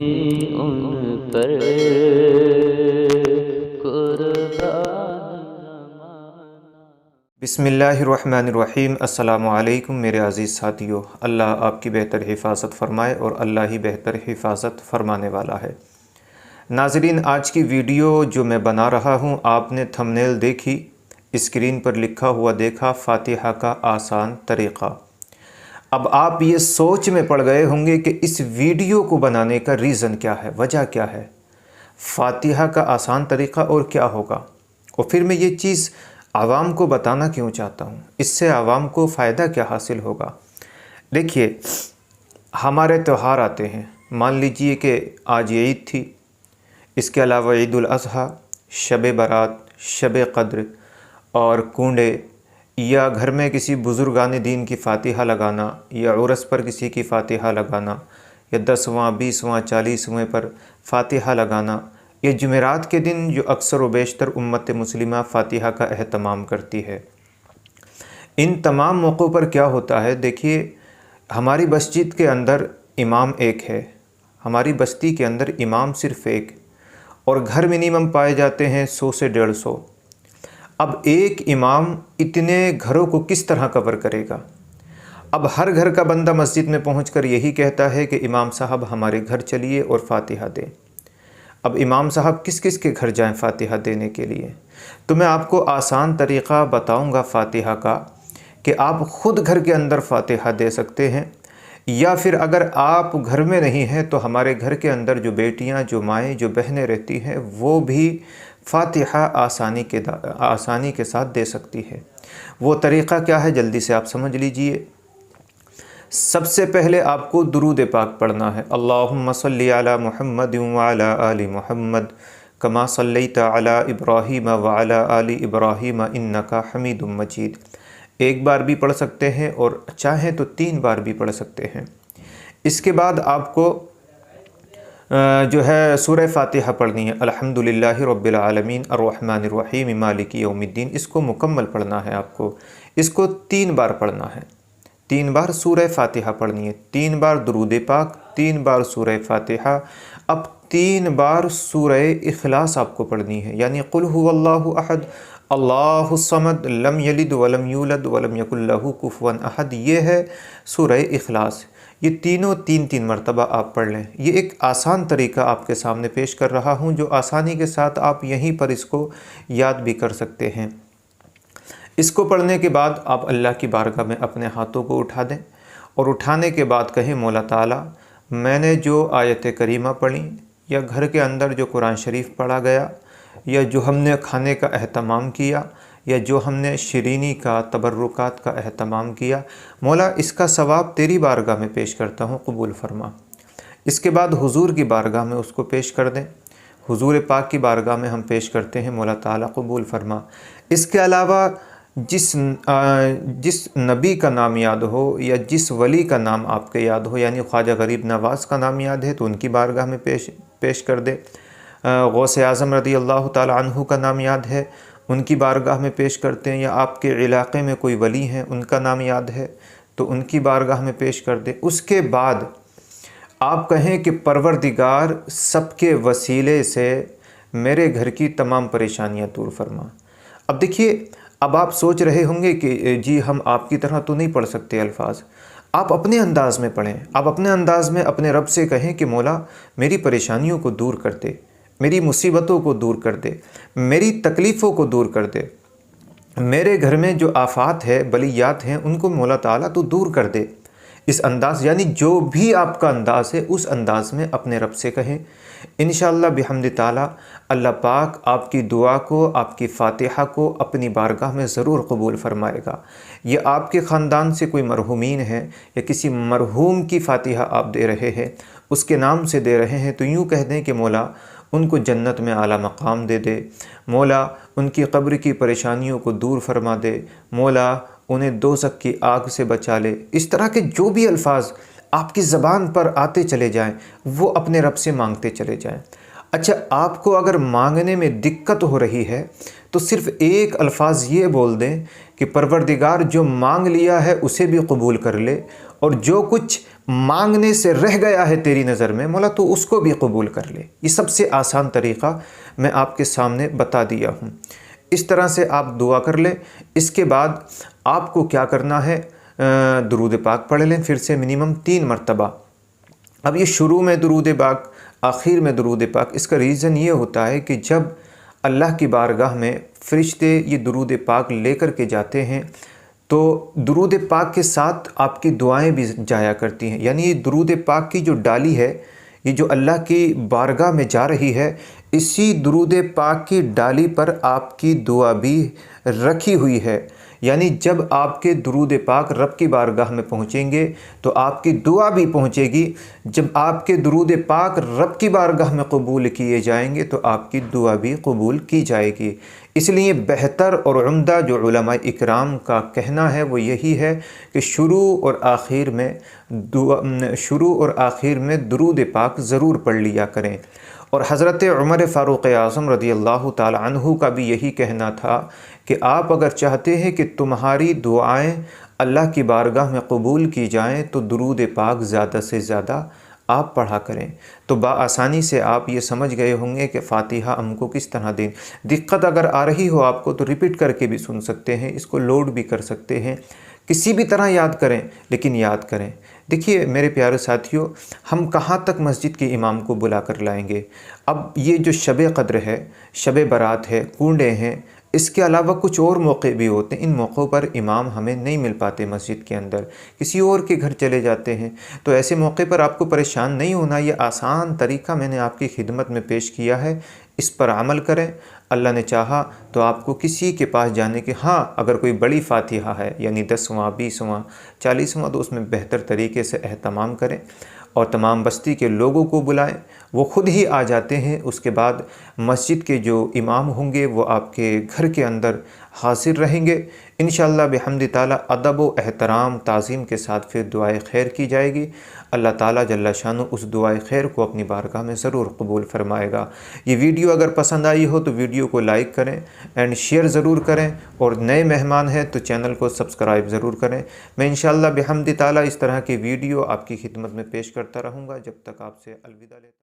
उन पर कुर्बान बिस्मिल्लाहिर्रहमानिर्रहीम। अस्सलामुअलैकुम मेरे अज़ीज़ साथियों, अल्लाह आपकी बेहतर हिफाजत फ़रमाए और अल्लाह ही बेहतर हिफाजत फ़रमाने वाला है। नाज़रीन, आज की वीडियो जो मैं बना रहा हूँ, आपने थंबनेल देखी, स्क्रीन पर लिखा हुआ देखा, फ़ातिहा का आसान तरीक़ा। अब आप ये सोच में पड़ गए होंगे कि इस वीडियो को बनाने का रीज़न क्या है, वजह क्या है, फ़ातिहा का आसान तरीक़ा और क्या होगा, और फिर मैं ये चीज़ आवाम को बताना क्यों चाहता हूँ, इससे आवाम को फ़ायदा क्या हासिल होगा। देखिए, हमारे त्यौहार आते हैं, मान लीजिए कि आज ईद थी, इसके अलावा ईद उल अज़हा, शब बारात, शब क़द्र और कूंडे, या घर में किसी बुज़ुर्गान दीन की फ़ातिहा लगाना, या उर्स पर किसी की फ़ातिहा लगाना, या 10वां 20वां 40वें पर फ़ातिहा लगाना, ये जुमेरात के दिन जो अक्सर व बेशतर उम्मत मुस्लिमा फ़ातिहा का अहतमाम करती है। इन तमाम मौक़ों पर क्या होता है, देखिए, हमारी मस्जिद के अंदर इमाम एक है, हमारी बस्ती के अंदर इमाम सिर्फ़ एक, और घर मिनिमम पाए जाते हैं 100 से 150। अब एक इमाम इतने घरों को किस तरह कवर करेगा। अब हर घर का बंदा मस्जिद में पहुंचकर यही कहता है कि इमाम साहब हमारे घर चलिए और फ़ातिहा दें। अब इमाम साहब किस किस के घर जाएं फ़ातिहा देने के लिए। तो मैं आपको आसान तरीक़ा बताऊंगा फ़ातिहा का, कि आप ख़ुद घर के अंदर फ़ातिहा दे सकते हैं, या फिर अगर आप घर में नहीं हैं तो हमारे घर के अंदर जो बेटियां, जो माएँ, जो बहनें रहती हैं, वो भी फ़ातिहा आसानी के साथ दे सकती है। वो तरीक़ा क्या है, जल्दी से आप समझ लीजिए। सबसे पहले आपको दुरूद पाक पढ़ना है। अल्लाहुम्मा सल्ली अला मुहम्मद व अला आलि मुहम्मद कमा सल्लैता अला इब्राहीम व अला आलि इब्राहीम इन्नका हमीदुम मजीद। एक बार भी पढ़ सकते हैं और चाहें तो 3 बार भी पढ़ सकते हैं। इसके बाद आपको जो है सूरह फ़ातिहा पढ़नी है। अल्हम्दुलिल्लाहि रब्बिल आलमीन अर्रहमानिर रहीम मालिकी यौमिद्दीन, इसको मुकम्मल पढ़ना है आपको। इसको 3 बार पढ़ना है। 3 बार सूरह फ़ातिहा पढ़नी है, 3 बार दुरूद पाक, 3 बार सूरह फ़ातिहा। अब 3 बार सूरह इखलास आपको पढ़नी है, यानी कुल हुवल्लाहु अहद अल्लाहुस समद लम यलिद वलम यूलद वलम यकुल लहू कुफुवन अहद। ये है सूरह इखलास। ये तीनों 3-3 मरतबा आप पढ़ लें। ये एक आसान तरीका आपके सामने पेश कर रहा हूँ, जो आसानी के साथ आप यहीं पर इसको याद भी कर सकते हैं। इसको पढ़ने के बाद आप अल्लाह की बारगाह में अपने हाथों को उठा दें, और उठाने के बाद कहें, मौला ताला, मैंने जो आयत करीमा पढ़ी, या घर के अंदर जो कुरान शरीफ पढ़ा गया, या जो हमने खाने का अहतमाम किया, या जो हमने शिरीनी का, तबर्रुकात का अहतमाम किया, मौला इसका सवाब तेरी बारगाह में पेश करता हूँ, कबूल फरमा। इसके बाद हुजूर की बारगाह में उसको पेश कर दें। हुजूर पाक की बारगाह में हम पेश करते हैं, मौला ताला कबूल फरमा। इसके अलावा जिस नबी का नाम याद हो, या जिस वली का नाम आपके याद हो, यानी ख्वाजा गरीब नवाज़ का नाम याद है तो उनकी बारगाह में पेश कर दे। गौसे आज़म रदी अल्लाह ताला अन्हु का नाम याद है, उनकी बारगाह में पेश करते हैं। या आपके इलाक़े में कोई वली हैं, उनका नाम याद है तो उनकी बारगाह में पेश कर दें। उसके बाद आप कहें कि परवरदिगार, सबके वसीले से मेरे घर की तमाम परेशानियां दूर फरमा। अब देखिए, अब आप सोच रहे होंगे कि जी हम आपकी तरह तो नहीं पढ़ सकते अल्फाज। आप अपने अंदाज़ में पढ़ें। आप अपने अंदाज़ में अपने रब से कहें कि मौला मेरी परेशानियों को दूर कर दे, मेरी मुसीबतों को दूर कर दे, मेरी तकलीफ़ों को दूर कर दे, मेरे घर में जो आफ़ात है, बलियात हैं, उनको मौला ताला तो दूर कर दे। इस अंदाज़, यानी जो भी आपका अंदाज़ है, उस अंदाज़ में अपने रब से कहें। इंशाअल्लाह बिहम्दि ताला अल्लाह पाक आपकी दुआ को, आपकी फ़ातिहा को अपनी बारगाह में ज़रूर कबूल फ़रमाएगा। ये आपके ख़ानदान से कोई मरहूमीन है, या किसी मरहूम की फ़ातिहा आप दे रहे हैं, उसके नाम से दे रहे हैं, तो यूँ कह दें कि मौला उनको जन्नत में आला मकाम दे दे, मौला उनकी कब्र की परेशानियों को दूर फरमा दे, मौला उन्हें दोज़ख की आग से बचा ले। इस तरह के जो भी अल्फाज आपकी ज़बान पर आते चले जाएं, वो अपने रब से मांगते चले जाएं। अच्छा, आपको अगर मांगने में दिक्कत हो रही है तो सिर्फ़ एक अल्फाज ये बोल दें कि परवरदिगार जो मांग लिया है उसे भी कबूल कर ले, और जो कुछ मांगने से रह गया है तेरी नज़र में मौला तो उसको भी कबूल कर ले। ये सबसे आसान तरीक़ा मैं आपके सामने बता दिया हूँ। इस तरह से आप दुआ कर लें। इसके बाद आपको क्या करना है, दुरूद पाक पढ़ लें फिर से मिनिमम 3 मरतबा। अब ये शुरू में दुरूद पाक, आखिर में दुरूद पाक, इसका रीज़न ये होता है कि जब अल्लाह की बारगाह में फ़रिश्ते ये दुरूद पाक लेकर के जाते हैं तो दुरूद पाक के साथ आपकी दुआएं भी जाया करती हैं। यानी ये दुरूद पाक की जो डाली है, ये जो अल्लाह की बारगाह में जा रही है, इसी दुरूद पाक की डाली पर आपकी दुआ भी रखी हुई है। यानी जब आपके दुरूद पाक रब की बारगाह में पहुँचेंगे तो आपकी दुआ भी पहुँचेगी। जब आपके दुरूद पाक रब की बारगाह में कबूल किए जाएंगे तो आपकी दुआ भी कबूल की जाएगी। इसलिए बेहतर और उम्दा जो उलमा इकराम का कहना है वो यही है कि शुरू और आखिर में दुरूद पाक ज़रूर पढ़ लिया करें। और हज़रत उमर फ़ारूक़ आज़म रदियल्लाहु ताला अन्हु का भी यही कहना था कि आप अगर चाहते हैं कि तुम्हारी दुआएं अल्लाह की बारगाह में कबूल की जाएं तो दुरूद पाक ज़्यादा से ज़्यादा आप पढ़ा करें। तो आसानी से आप ये समझ गए होंगे कि फ़ातिहा हमको किस तरह दें। दिक्कत अगर आ रही हो आपको तो रिपीट करके भी सुन सकते हैं, इसको लोड भी कर सकते हैं, किसी भी तरह याद करें, लेकिन याद करें। देखिए मेरे प्यारे साथियों, हम कहाँ तक मस्जिद के इमाम को बुला कर लाएंगे। अब ये जो शब क़द्र है, शब बारात है, कूंडे हैं, इसके अलावा कुछ और मौके भी होते हैं। इन मौक़ों पर इमाम हमें नहीं मिल पाते मस्जिद के अंदर, किसी और के घर चले जाते हैं। तो ऐसे मौके पर आपको परेशान नहीं होना। ये आसान तरीक़ा मैंने आपकी खिदमत में पेश किया है, इस पर अमल करें। अल्लाह ने चाहा तो आपको किसी के पास जाने के, हाँ अगर कोई बड़ी फ़ातिहा है यानी 10वां 20वां 40वां, तो उसमें बेहतर तरीके से एहतमाम करें और तमाम बस्ती के लोगों को बुलाएं, वो ख़ुद ही आ जाते हैं। उसके बाद मस्जिद के जो इमाम होंगे वो आपके घर के अंदर हाज़िर रहेंगे। इंशाअल्लाह बिहम्दि ताला अदब व एहतराम ताज़ीम के साथ फिर दुआए खैर की जाएगी। अल्लाह ताला जल्ला शानु उस दुआए खैर को अपनी बारगाह में ज़रूर कबूल फ़रमाएगा। ये वीडियो अगर पसंद आई हो तो वीडियो को लाइक करें एंड शेयर ज़रूर करें, और नए मेहमान हैं तो चैनल को सब्सक्राइब ज़रूर करें। मैं इंशाअल्लाह बिहम्दि ताला इस तरह की वीडियो आपकी खिदमत में पेश करता रहूँगा। जब तक आपसे अलविदा लेता हूँ।